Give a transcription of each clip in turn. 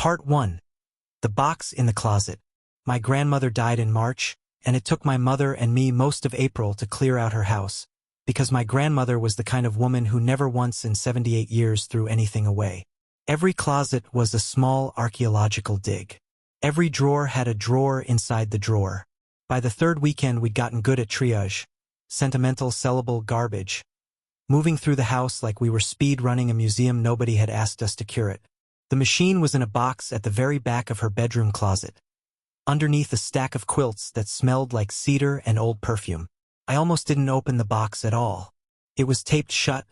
Part 1. The box in the closet. My grandmother died in March, and it took my mother and me most of April to clear out her house, because my grandmother was the kind of woman who never once in 78 years threw anything away. Every closet was a small archaeological dig. Every drawer had a drawer inside the drawer. By the third weekend we'd gotten good at triage, sentimental sellable garbage, moving through the house like we were speed running a museum nobody had asked us to curate. The machine was in a box at the very back of her bedroom closet, underneath a stack of quilts that smelled like cedar and old perfume. I almost didn't open the box at all. It was taped shut,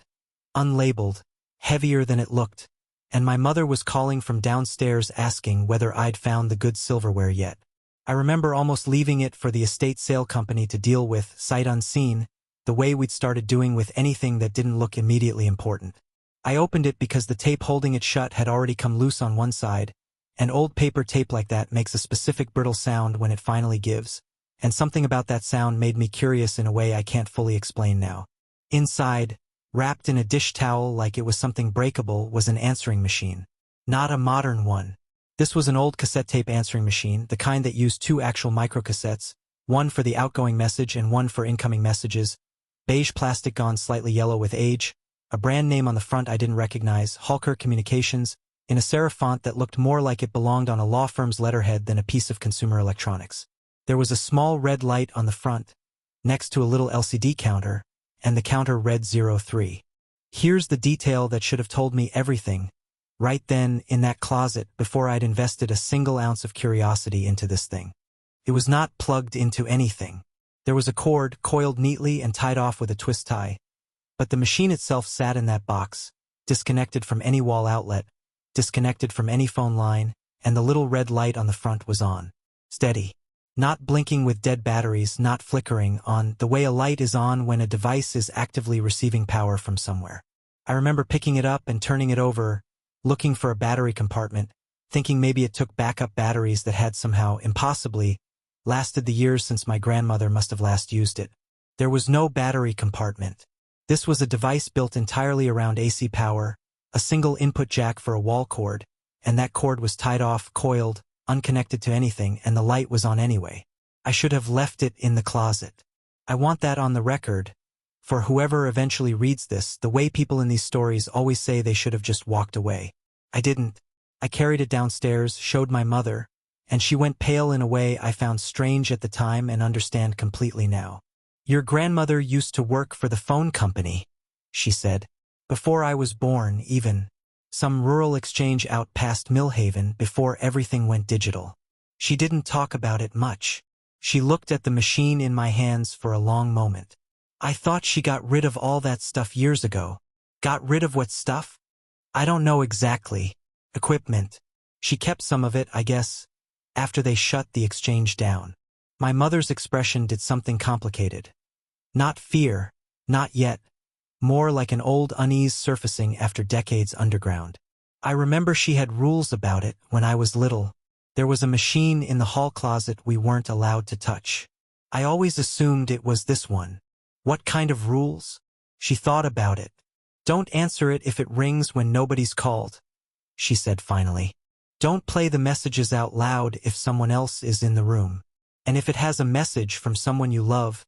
unlabeled, heavier than it looked, and my mother was calling from downstairs asking whether I'd found the good silverware yet. I remember almost leaving it for the estate sale company to deal with, sight unseen, the way we'd started doing with anything that didn't look immediately important. I opened it because the tape holding it shut had already come loose on one side, and old paper tape like that makes a specific brittle sound when it finally gives, and something about that sound made me curious in a way I can't fully explain now. Inside, wrapped in a dish towel like it was something breakable, was an answering machine. Not a modern one. This was an old cassette tape answering machine, the kind that used two actual microcassettes, one for the outgoing message and one for incoming messages, beige plastic gone slightly yellow with age, a brand name on the front I didn't recognize, Halker Communications, in a serif font that looked more like it belonged on a law firm's letterhead than a piece of consumer electronics. There was a small red light on the front, next to a little LCD counter, and the counter read 03. Here's the detail that should have told me everything. Right then, in that closet, before I'd invested a single ounce of curiosity into this thing. It was not plugged into anything. There was a cord coiled neatly and tied off with a twist tie. But the machine itself sat in that box, disconnected from any wall outlet, disconnected from any phone line, and the little red light on the front was on. Steady. Not blinking with dead batteries, not flickering, on the way a light is on when a device is actively receiving power from somewhere. I remember picking it up and turning it over, looking for a battery compartment, thinking maybe it took backup batteries that had somehow, impossibly, lasted the years since my grandmother must have last used it. There was no battery compartment. This was a device built entirely around AC power, a single input jack for a wall cord, and that cord was tied off, coiled, unconnected to anything, and the light was on anyway. I should have left it in the closet. I want that on the record, for whoever eventually reads this, the way people in these stories always say they should have just walked away. I didn't. I carried it downstairs, showed my mother, and she went pale in a way I found strange at the time and understand completely now. "Your grandmother used to work for the phone company," she said. "Before I was born, even. Some rural exchange out past Millhaven before everything went digital. She didn't talk about it much. She looked at the machine in my hands for a long moment. I thought she got rid of all that stuff years ago." "Got rid of what stuff?" "I don't know exactly. Equipment. She kept some of it, I guess, after they shut the exchange down." My mother's expression did something complicated. Not fear, not yet. More like an old unease surfacing after decades underground. I remember she had rules about it when I was little. There was a machine in the hall closet we weren't allowed to touch. I always assumed it was this one. "What kind of rules?" She thought about it. "Don't answer it if it rings when nobody's called," she said finally. "Don't play the messages out loud if someone else is in the room. And if it has a message from someone you love,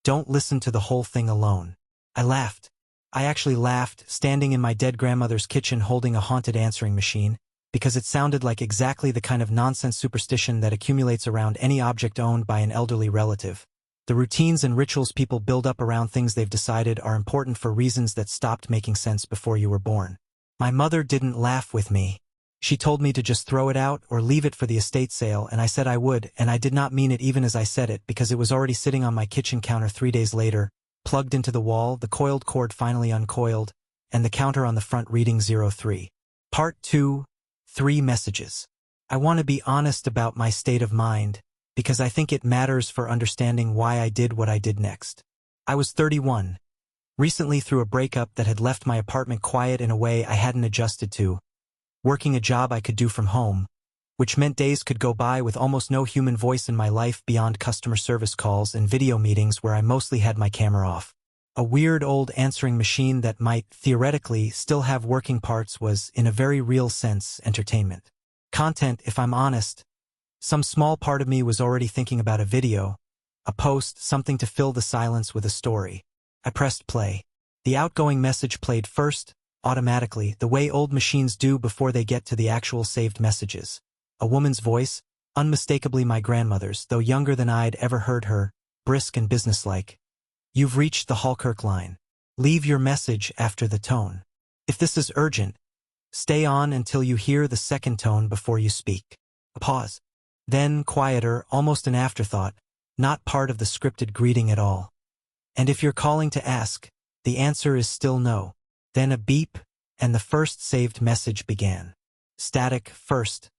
don't listen to the whole thing alone." I laughed. I actually laughed, standing in my dead grandmother's kitchen holding a haunted answering machine, because it sounded like exactly the kind of nonsense superstition that accumulates around any object owned by an elderly relative. The routines and rituals people build up around things they've decided are important for reasons that stopped making sense before you were born. My mother didn't laugh with me. She told me to just throw it out or leave it for the estate sale, and I said I would, and I did not mean it even as I said it, because it was already sitting on my kitchen counter 3 days later, plugged into the wall, the coiled cord finally uncoiled, and the counter on the front reading 03. Part 2. 3 messages. I want to be honest about my state of mind, because I think it matters for understanding why I did what I did next. I was 31. Recently through a breakup that had left my apartment quiet in a way I hadn't adjusted to, working a job I could do from home, which meant days could go by with almost no human voice in my life beyond customer service calls and video meetings where I mostly had my camera off. A weird old answering machine that might, theoretically, still have working parts was, in a very real sense, entertainment. Content, if I'm honest. Some small part of me was already thinking about a video, a post, something to fill the silence with a story. I pressed play. The outgoing message played first, automatically, the way old machines do before they get to the actual saved messages. A woman's voice, unmistakably my grandmother's, though younger than I'd ever heard her, brisk and businesslike. You've reached the Hallkirk line. Leave your message after the tone. If this is urgent, stay on until you hear the second tone before you speak. A pause. Then, quieter, almost an afterthought, not part of the scripted greeting at all. And if you're calling to ask, the answer is still no. Then a beep, and the first saved message began. Static first.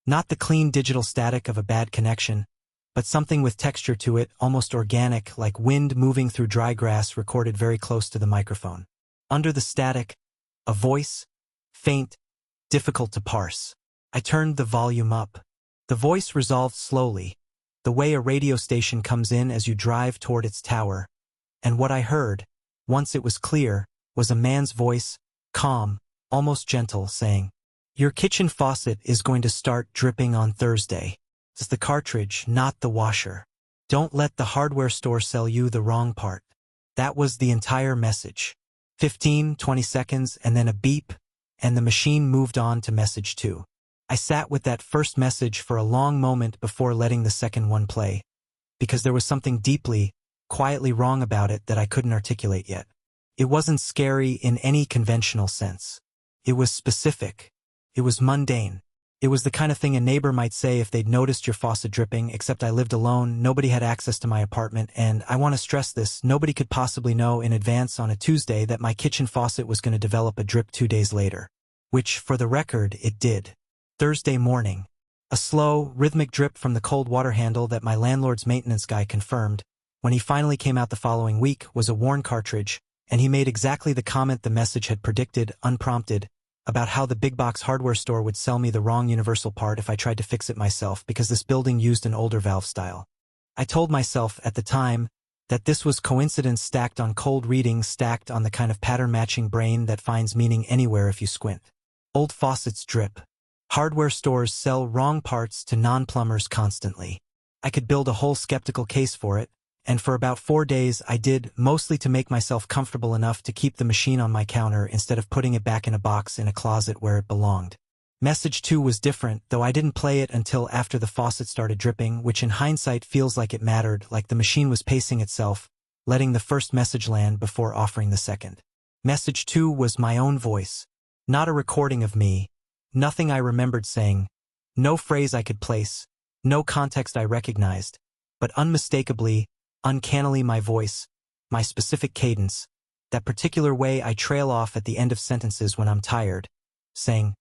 Not the clean digital static of a bad connection, but something with texture to it, almost organic, like wind moving through dry grass recorded very close to the microphone. Under the static, a voice, faint, difficult to parse. I turned the volume up. The voice resolved slowly, the way a radio station comes in as you drive toward its tower. And what I heard, once it was clear, was a man's voice, calm, almost gentle, saying, "Your kitchen faucet is going to start dripping on Thursday. It's the cartridge, not the washer. Don't let the hardware store sell you the wrong part." That was the entire message. 15, 20 seconds, and then a beep, and the machine moved on to message 2. I sat with that first message for a long moment before letting the second one play, because there was something deeply, quietly wrong about it that I couldn't articulate yet. It wasn't scary in any conventional sense. It was specific. It was mundane. It was the kind of thing a neighbor might say if they'd noticed your faucet dripping, except I lived alone, nobody had access to my apartment, and I want to stress this, nobody could possibly know in advance on a Tuesday that my kitchen faucet was going to develop a drip 2 days later. Which, for the record, it did. Thursday morning. A slow, rhythmic drip from the cold water handle that my landlord's maintenance guy confirmed, when he finally came out the following week, was a worn cartridge, and he made exactly the comment the message had predicted, unprompted, about how the big box hardware store would sell me the wrong universal part if I tried to fix it myself because this building used an older valve style. I told myself at the time that this was coincidence stacked on cold reading, stacked on the kind of pattern-matching brain that finds meaning anywhere if you squint. Old faucets drip. Hardware stores sell wrong parts to non-plumbers constantly. I could build a whole skeptical case for it, and for about 4 days I did, mostly to make myself comfortable enough to keep the machine on my counter instead of putting it back in a box in a closet where it belonged. Message 2 was different, though I didn't play it until after the faucet started dripping, which in hindsight feels like it mattered, like the machine was pacing itself, letting the first message land before offering the second. Message 2 was my own voice. Not a recording of me, nothing I remembered saying, no phrase I could place, no context I recognized, but unmistakably, uncannily my voice, my specific cadence, that particular way I trail off at the end of sentences when I'm tired, saying,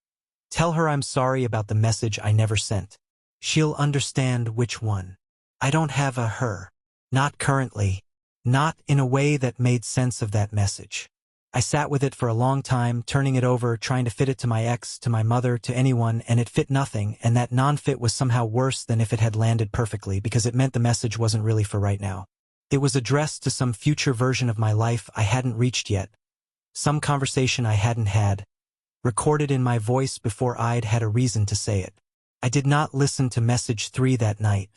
"Tell her I'm sorry about the message I never sent. She'll understand which one. I don't have a her. Not currently. Not in a way that made sense of that message." I sat with it for a long time, turning it over, trying to fit it to my ex, to my mother, to anyone, and it fit nothing, and that non-fit was somehow worse than if it had landed perfectly because it meant the message wasn't really for right now. It was addressed to some future version of my life I hadn't reached yet, some conversation I hadn't had, recorded in my voice before I'd had a reason to say it. I did not listen to message 3 that night.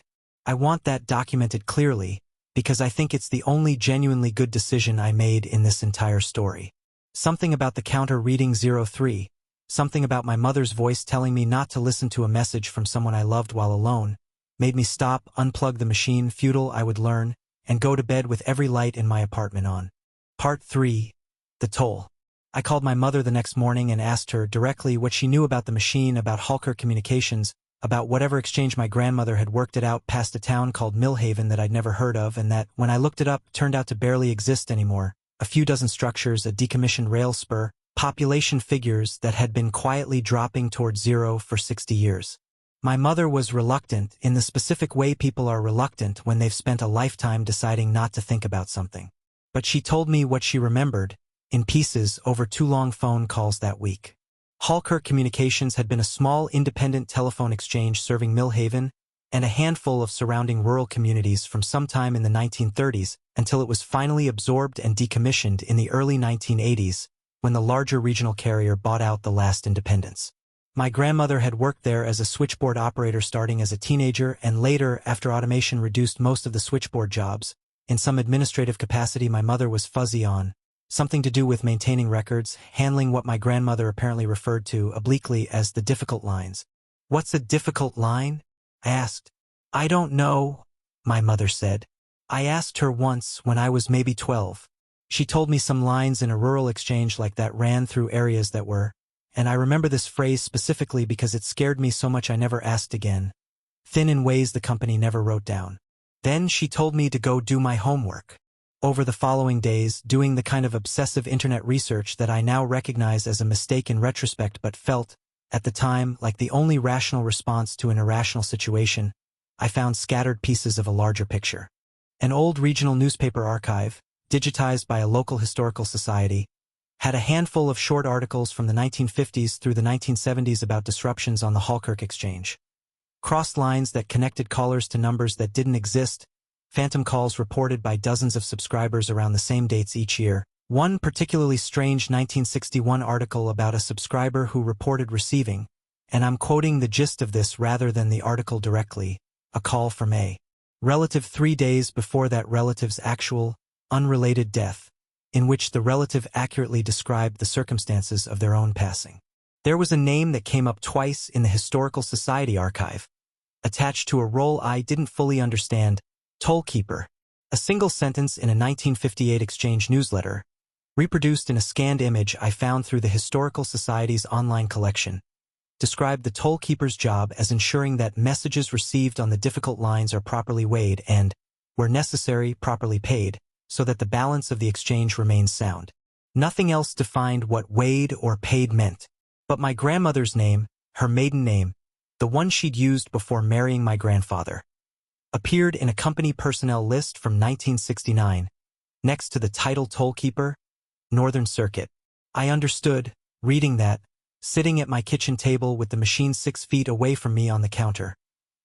I want that documented clearly, because I think it's the only genuinely good decision I made in this entire story. Something about the counter reading 03, something about my mother's voice telling me not to listen to a message from someone I loved while alone, made me stop, unplug the machine, futile I would learn, and go to bed with every light in my apartment on. Part 3. The Toll. I called my mother the next morning and asked her directly what she knew about the machine, about Hallkirk Communications, about whatever exchange my grandmother had worked it out past a town called Millhaven that I'd never heard of and that, when I looked it up, turned out to barely exist anymore. A few dozen structures, a decommissioned rail spur, population figures that had been quietly dropping toward zero for 60 years. My mother was reluctant in the specific way people are reluctant when they've spent a lifetime deciding not to think about something. But she told me what she remembered, in pieces, over 2 long phone calls that week. Hallkirk Communications had been a small independent telephone exchange serving Millhaven and a handful of surrounding rural communities from sometime in the 1930s until it was finally absorbed and decommissioned in the early 1980s when the larger regional carrier bought out the last independents. My grandmother had worked there as a switchboard operator starting as a teenager and later, after automation reduced most of the switchboard jobs. In some administrative capacity my mother was fuzzy on. Something to do with maintaining records, handling what my grandmother apparently referred to obliquely as the difficult lines. "What's a difficult line?" I asked. "I don't know," my mother said. "I asked her once when I was maybe 12. She told me some lines in a rural exchange like that ran through areas that were, and I remember this phrase specifically because it scared me so much I never asked again. Thin in ways the company never wrote down. Then she told me to go do my homework. Over the following days, doing the kind of obsessive internet research that I now recognize as a mistake in retrospect but felt, at the time, like the only rational response to an irrational situation, I found scattered pieces of a larger picture. An old regional newspaper archive, digitized by a local historical society, had a handful of short articles from the 1950s through the 1970s about disruptions on the Halkirk Exchange. Crossed lines that connected callers to numbers that didn't exist, phantom calls reported by dozens of subscribers around the same dates each year. One particularly strange 1961 article about a subscriber who reported receiving, and I'm quoting the gist of this rather than the article directly, a call from a relative 3 days before that relative's actual, unrelated death, in which the relative accurately described the circumstances of their own passing. There was a name that came up twice in the Historical Society archive, attached to a role I didn't fully understand, tollkeeper, a single sentence in a 1958 Exchange newsletter, reproduced in a scanned image I found through the Historical Society's online collection, described the tollkeeper's job as ensuring that messages received on the difficult lines are properly weighed and, where necessary, properly paid, so that the balance of the exchange remains sound. Nothing else defined what weighed or paid meant. But my grandmother's name, her maiden name, the one she'd used before marrying my grandfather, appeared in a company personnel list from 1969, next to the title tollkeeper, Northern Circuit. I understood, reading that, sitting at my kitchen table with the machine 6 feet away from me on the counter,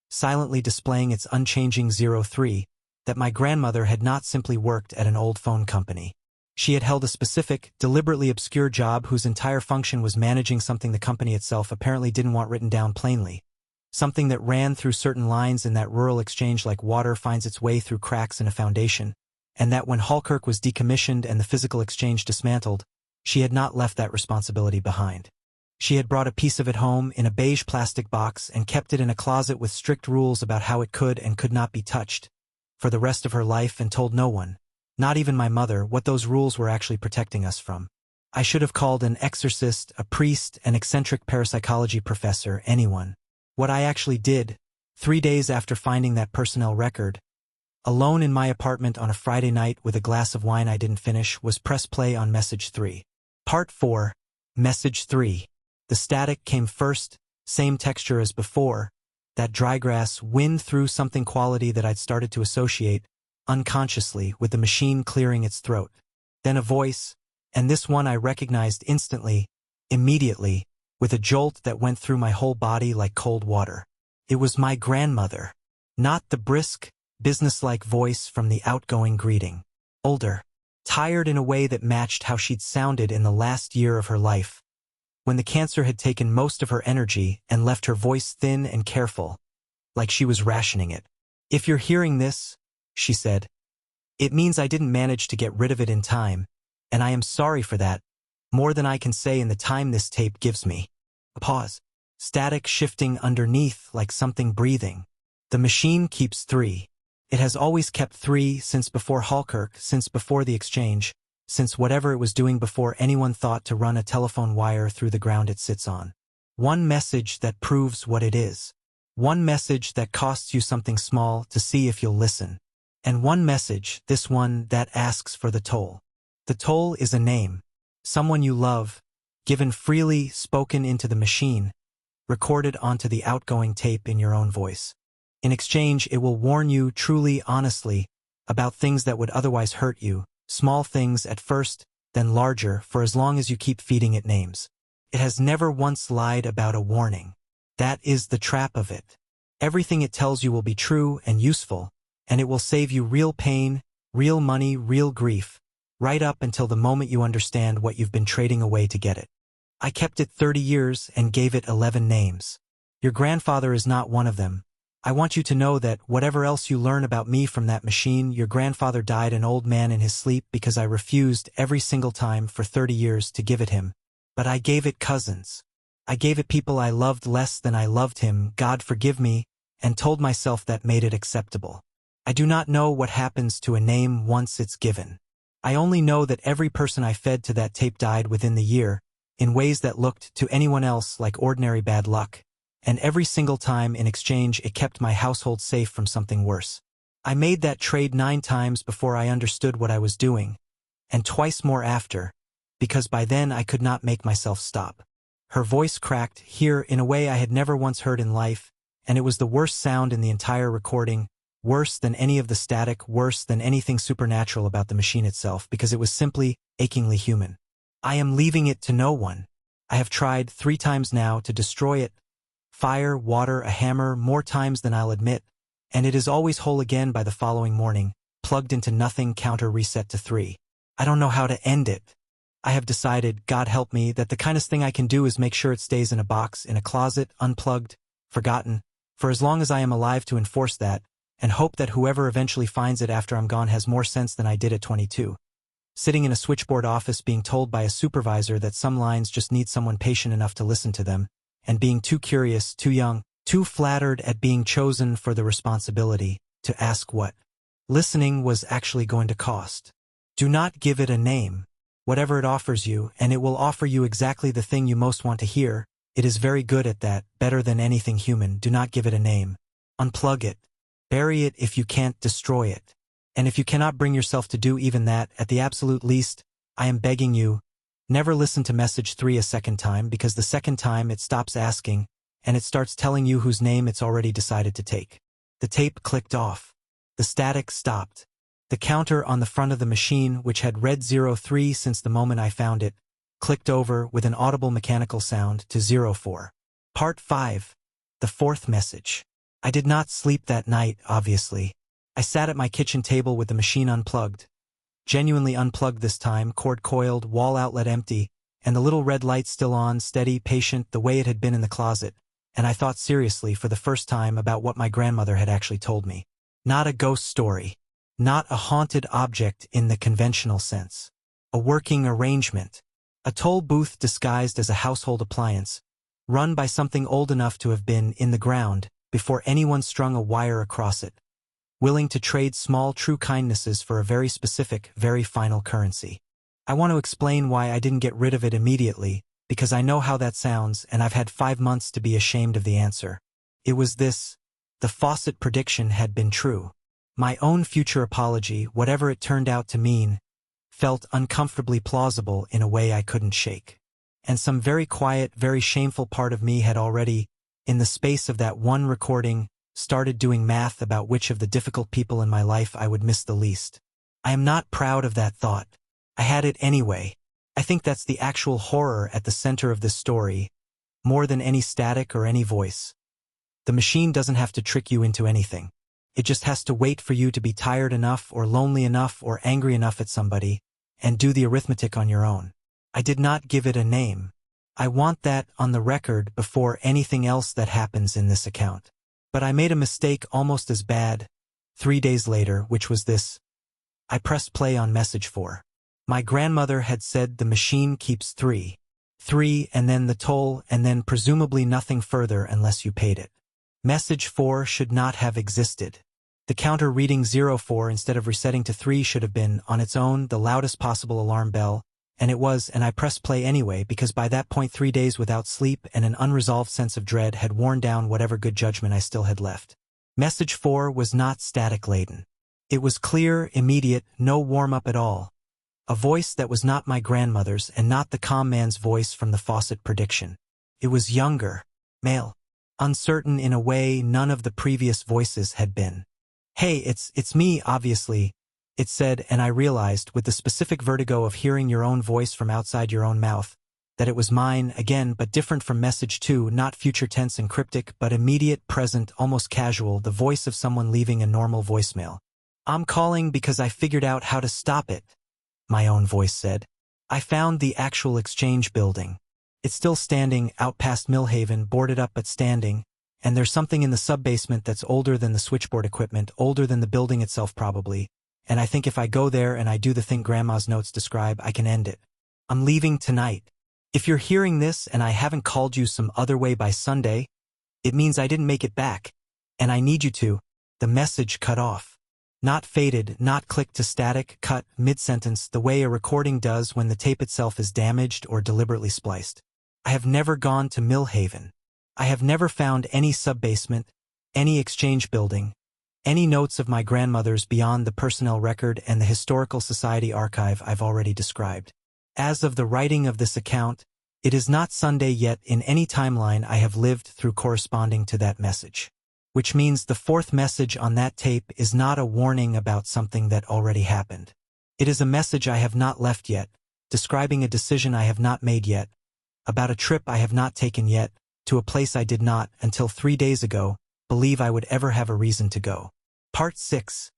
silently displaying its unchanging 03, that my grandmother had not simply worked at an old phone company. She had held a specific, deliberately obscure job whose entire function was managing something the company itself apparently didn't want written down plainly. Something that ran through certain lines in that rural exchange like water finds its way through cracks in a foundation, and that when Halkirk was decommissioned and the physical exchange dismantled, she had not left that responsibility behind. She had brought a piece of it home in a beige plastic box and kept it in a closet with strict rules about how it could and could not be touched, for the rest of her life, and told no one, not even my mother, what those rules were actually protecting us from. I should have called an exorcist, a priest, an eccentric parapsychology professor, anyone. What I actually did, 3 days after finding that personnel record, alone in my apartment on a Friday night with a glass of wine I didn't finish, was press play on Message 3. Part 4, Message 3. The static came first, same texture as before, that dry grass wind through something quality that I'd started to associate, unconsciously, with the machine clearing its throat. Then a voice, and this one I recognized instantly, immediately, with a jolt that went through my whole body like cold water. It was my grandmother. Not the brisk, businesslike voice from the outgoing greeting. Older. Tired in a way that matched how she'd sounded in the last year of her life, when the cancer had taken most of her energy and left her voice thin and careful, like she was rationing it. "If you're hearing this," she said, "it means I didn't manage to get rid of it in time, and I am sorry for that, more than I can say in the time this tape gives me." A pause. Static shifting underneath like something breathing. "The machine keeps 3. It has always kept 3 since before Halkirk, since before the exchange, since whatever it was doing before anyone thought to run a telephone wire through the ground it sits on. One message that proves what it is. One message that costs you something small to see if you'll listen. And one message, this one, that asks for the toll. The toll is a name. Someone you love, given freely, spoken into the machine, recorded onto the outgoing tape in your own voice. In exchange, it will warn you truly, honestly, about things that would otherwise hurt you, small things at first, then larger, for as long as you keep feeding it names. It has never once lied about a warning. That is the trap of it. Everything it tells you will be true and useful, and it will save you real pain, real money, real grief, right up until the moment you understand what you've been trading away to get it. I kept it 30 years and gave it 11 names. Your grandfather is not one of them. I want you to know that whatever else you learn about me from that machine, your grandfather died an old man in his sleep because I refused every single time for 30 years to give it him. But I gave it cousins. I gave it people I loved less than I loved him, God forgive me, and told myself that made it acceptable. I do not know what happens to a name once it's given. I only know that every person I fed to that tape died within the year, in ways that looked to anyone else like ordinary bad luck, and every single time in exchange it kept my household safe from something worse. I made that trade 9 times before I understood what I was doing, and twice more after, because by then I could not make myself stop. Her voice cracked here in a way I had never once heard in life, and it was the worst sound in the entire recording, worse than any of the static, worse than anything supernatural about the machine itself, because it was simply, achingly human. I am leaving it to no one. I have tried 3 times now to destroy it. Fire, water, a hammer, more times than I'll admit, and it is always whole again by the following morning, plugged into nothing, counter reset to 3. I don't know how to end it. I have decided, God help me, that the kindest thing I can do is make sure it stays in a box, in a closet, unplugged, forgotten, for as long as I am alive to enforce that, and hope that whoever eventually finds it after I'm gone has more sense than I did at 22. Sitting in a switchboard office being told by a supervisor that some lines just need someone patient enough to listen to them, and being too curious, too young, too flattered at being chosen for the responsibility, to ask what listening was actually going to cost. Do not give it a name. Whatever it offers you, and it will offer you exactly the thing you most want to hear, it is very good at that, better than anything human. Do not give it a name. Unplug it. Bury it if you can't destroy it. And if you cannot bring yourself to do even that, at the absolute least, I am begging you, never listen to message 3 a second time, because the second time it stops asking, and it starts telling you whose name it's already decided to take. The tape clicked off. The static stopped. The counter on the front of the machine, which had read 03 since the moment I found it, clicked over with an audible mechanical sound to 04. Part 5. The 4th message. I did not sleep that night, obviously. I sat at my kitchen table with the machine unplugged. Genuinely unplugged this time, cord coiled, wall outlet empty, and the little red light still on, steady, patient, the way it had been in the closet, and I thought seriously for the first time about what my grandmother had actually told me. Not a ghost story. Not a haunted object in the conventional sense. A working arrangement. A toll booth disguised as a household appliance, run by something old enough to have been in the ground before anyone strung a wire across it, willing to trade small true kindnesses for a very specific, very final currency. I want to explain why I didn't get rid of it immediately, because I know how that sounds, and I've had 5 months to be ashamed of the answer. It was this. The faucet prediction had been true. My own future apology, whatever it turned out to mean, felt uncomfortably plausible in a way I couldn't shake. And some very quiet, very shameful part of me had already, in the space of that one recording, started doing math about which of the difficult people in my life I would miss the least. I am not proud of that thought. I had it anyway. I think that's the actual horror at the center of this story, more than any static or any voice. The machine doesn't have to trick you into anything. It just has to wait for you to be tired enough or lonely enough or angry enough at somebody, and do the arithmetic on your own. I did not give it a name. I want that on the record before anything else that happens in this account. But I made a mistake almost as bad, 3 days later, which was this. I pressed play on message 4. My grandmother had said the machine keeps 3. 3 and then the toll and then presumably nothing further unless you paid it. Message 4 should not have existed. The counter reading 04 instead of resetting to 3 should have been, on its own, the loudest possible alarm bell, and it was, and I pressed play anyway because by that point 3 days without sleep and an unresolved sense of dread had worn down whatever good judgment I still had left. Message 4 was not static-laden. It was clear, immediate, no warm-up at all. A voice that was not my grandmother's and not the calm man's voice from the faucet prediction. It was younger, male, uncertain in a way none of the previous voices had been. Hey, it's me, obviously, it said, and I realized, with the specific vertigo of hearing your own voice from outside your own mouth, that it was mine, again, but different from message 2, not future tense and cryptic, but immediate, present, almost casual, the voice of someone leaving a normal voicemail. I'm calling because I figured out how to stop it, my own voice said. I found the actual exchange building. It's still standing, out past Millhaven, boarded up but standing, and there's something in the sub-basement that's older than the switchboard equipment, older than the building itself probably, and I think if I go there and I do the thing Grandma's notes describe, I can end it. I'm leaving tonight. If you're hearing this and I haven't called you some other way by Sunday, it means I didn't make it back, and I need you to. The message cut off. Not faded, not clicked to static, cut, mid-sentence, the way a recording does when the tape itself is damaged or deliberately spliced. I have never gone to Millhaven. I have never found any sub-basement, any exchange building, any notes of my grandmother's beyond the personnel record and the Historical Society archive I've already described. As of the writing of this account, it is not Sunday yet in any timeline I have lived through corresponding to that message. Which means the fourth message on that tape is not a warning about something that already happened. It is a message I have not left yet, describing a decision I have not made yet, about a trip I have not taken yet, to a place I did not, until 3 days ago, believe I would ever have a reason to go. Part 6.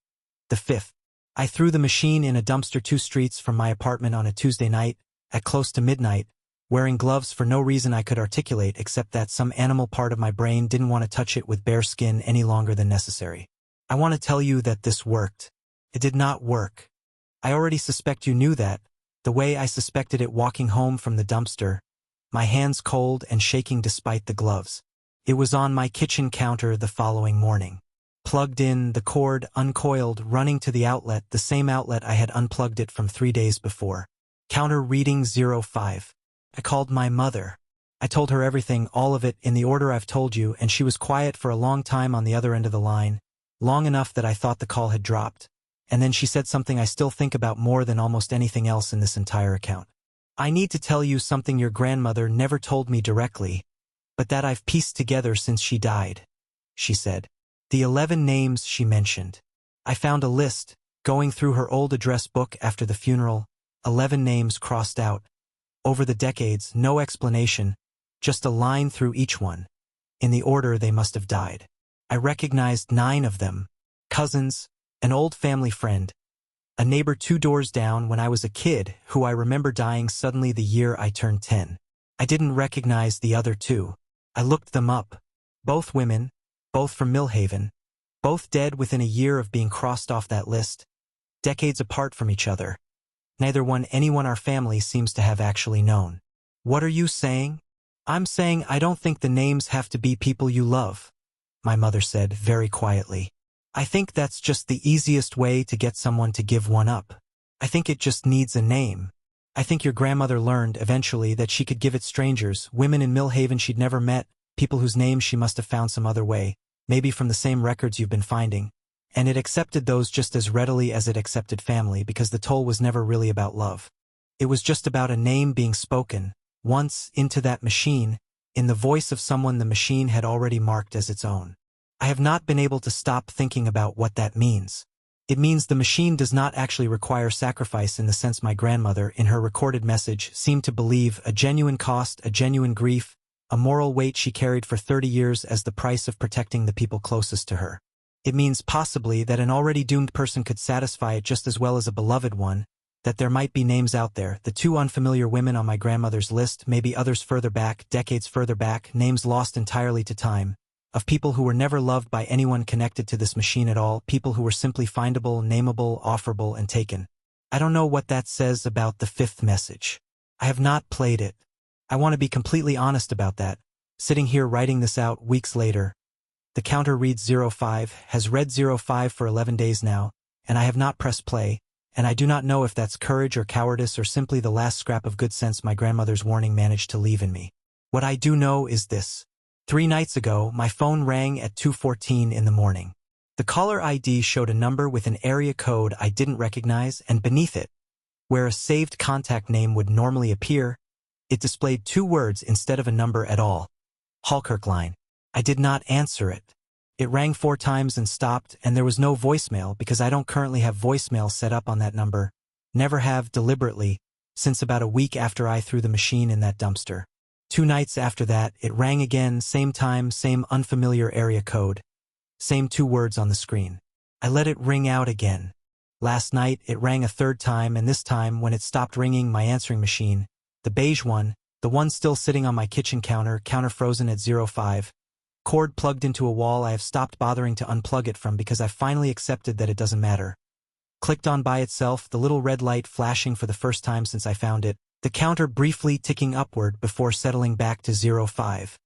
The 5th. I threw the machine in a dumpster 2 streets from my apartment on a Tuesday night, at close to midnight, wearing gloves for no reason I could articulate except that some animal part of my brain didn't want to touch it with bare skin any longer than necessary. I want to tell you that this worked. It did not work. I already suspect you knew that, the way I suspected it walking home from the dumpster, my hands cold and shaking despite the gloves. It was on my kitchen counter the following morning. Plugged in, the cord uncoiled, running to the outlet, the same outlet I had unplugged it from 3 days before. Counter reading 05. I called my mother. I told her everything, all of it, in the order I've told you, and she was quiet for a long time on the other end of the line, long enough that I thought the call had dropped. And then she said something I still think about more than almost anything else in this entire account. I need to tell you something your grandmother never told me directly, but that I've pieced together since she died, she said. The 11 names she mentioned. I found a list, going through her old address book after the funeral, 11 names crossed out. Over the decades, no explanation, just a line through each one. In the order they must have died. I recognized 9 of them. Cousins, an old family friend, a neighbor 2 doors down when I was a kid who I remember dying suddenly the year I turned 10. I didn't recognize the other 2. I looked them up. Both women, both from Millhaven, both dead within a year of being crossed off that list, decades apart from each other. Neither one anyone our family seems to have actually known. What are you saying? I'm saying I don't think the names have to be people you love, my mother said very quietly. I think that's just the easiest way to get someone to give one up. I think it just needs a name. I think your grandmother learned eventually that she could give it strangers, women in Millhaven she'd never met, people whose names she must have found some other way, maybe from the same records you've been finding. And it accepted those just as readily as it accepted family because the toll was never really about love. It was just about a name being spoken, once, into that machine, in the voice of someone the machine had already marked as its own. I have not been able to stop thinking about what that means. It means the machine does not actually require sacrifice in the sense my grandmother, in her recorded message, seemed to believe, a genuine cost, a genuine grief, a moral weight she carried for 30 years as the price of protecting the people closest to her. It means possibly that an already doomed person could satisfy it just as well as a beloved one, that there might be names out there, the 2 unfamiliar women on my grandmother's list, maybe others further back, decades further back, names lost entirely to time, of people who were never loved by anyone connected to this machine at all, people who were simply findable, nameable, offerable, and taken. I don't know what that says about the 5th message. I have not played it. I want to be completely honest about that. Sitting here writing this out weeks later, the counter reads 05, has read 05 for 11 days now, and I have not pressed play, and I do not know if that's courage or cowardice or simply the last scrap of good sense my grandmother's warning managed to leave in me. What I do know is this. 3 nights ago, my phone rang at 2:14 in the morning. The caller ID showed a number with an area code I didn't recognize, and beneath it, where a saved contact name would normally appear, it displayed 2 words instead of a number at all. Halkirk line. I did not answer it. It rang 4 times and stopped, and there was no voicemail because I don't currently have voicemail set up on that number, never have deliberately, since about a week after I threw the machine in that dumpster. 2 nights after that, it rang again, same time, same unfamiliar area code, same 2 words on the screen. I let it ring out again. Last night, it rang a 3rd time, and this time, when it stopped ringing, my answering machine, the beige one, The one still sitting on my kitchen counter frozen at 05. Cord plugged into a wall I have stopped bothering to unplug it from because I finally accepted that it doesn't matter. Clicked on by itself, the little red light flashing for the first time since I found it, the counter briefly ticking upward before settling back to 05.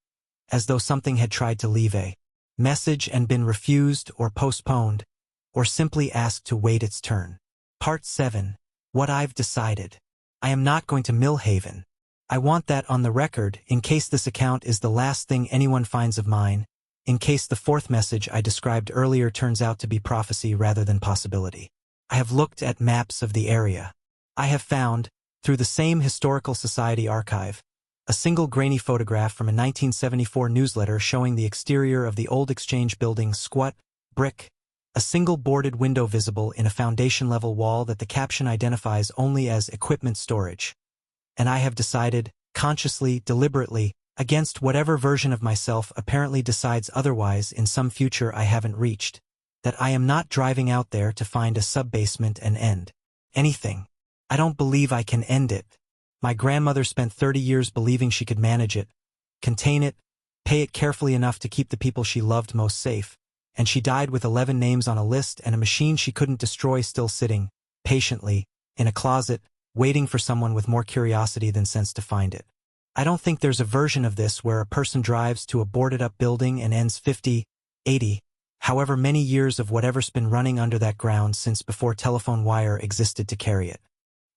As though something had tried to leave a message and been refused or postponed, or simply asked to wait its turn. Part 7. What I've decided. I am not going to Millhaven. I want that on the record, in case this account is the last thing anyone finds of mine, in case the fourth message I described earlier turns out to be prophecy rather than possibility. I have looked at maps of the area. I have found, through the same Historical Society archive, a single grainy photograph from a 1974 newsletter showing the exterior of the old Exchange building, squat, brick, a single boarded window visible in a foundation-level wall that the caption identifies only as equipment storage. And I have decided, consciously, deliberately, against whatever version of myself apparently decides otherwise in some future I haven't reached, that I am not driving out there to find a sub-basement and end anything. I don't believe I can end it. My grandmother spent 30 years believing she could manage it, contain it, pay it carefully enough to keep the people she loved most safe, and she died with 11 names on a list and a machine she couldn't destroy still sitting, patiently, in a closet, waiting for someone with more curiosity than sense to find it. I don't think there's a version of this where a person drives to a boarded-up building and ends 50, 80, however many years of whatever's been running under that ground since before telephone wire existed to carry it.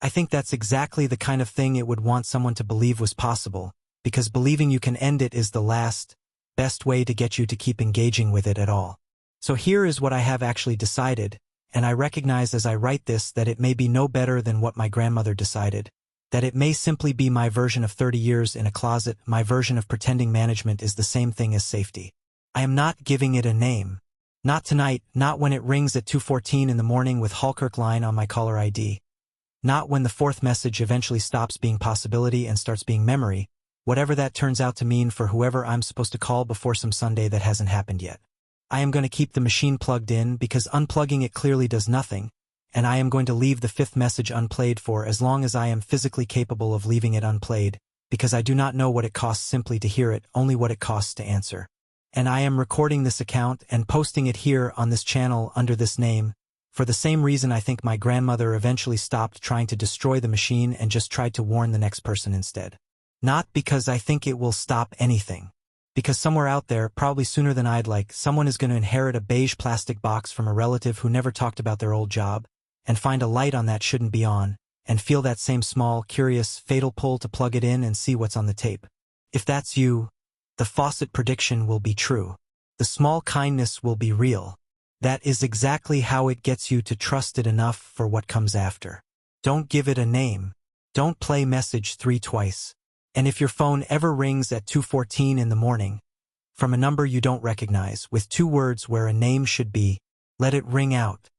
I think that's exactly the kind of thing it would want someone to believe was possible, because believing you can end it is the last, best way to get you to keep engaging with it at all. So here is what I have actually decided, and I recognize as I write this that it may be no better than what my grandmother decided, that it may simply be my version of 30 years in a closet, my version of pretending management is the same thing as safety. I am not giving it a name. Not tonight, not when it rings at 2:14 in the morning with Halkirk line on my caller ID. Not when the fourth message eventually stops being possibility and starts being memory, whatever that turns out to mean for whoever I'm supposed to call before some Sunday that hasn't happened yet. I am going to keep the machine plugged in because unplugging it clearly does nothing, and I am going to leave the fifth message unplayed for as long as I am physically capable of leaving it unplayed, because I do not know what it costs simply to hear it, only what it costs to answer. And I am recording this account and posting it here on this channel under this name, for the same reason I think my grandmother eventually stopped trying to destroy the machine and just tried to warn the next person instead. Not because I think it will stop anything. Because somewhere out there, probably sooner than I'd like, someone is going to inherit a beige plastic box from a relative who never talked about their old job, and find a light on that shouldn't be on, and feel that same small, curious, fatal pull to plug it in and see what's on the tape. If that's you, the faucet prediction will be true. The small kindness will be real. That is exactly how it gets you to trust it enough for what comes after. Don't give it a name. Don't play message 3 twice. And if your phone ever rings at 2:14 in the morning, from a number you don't recognize, with 2 words where a name should be, let it ring out.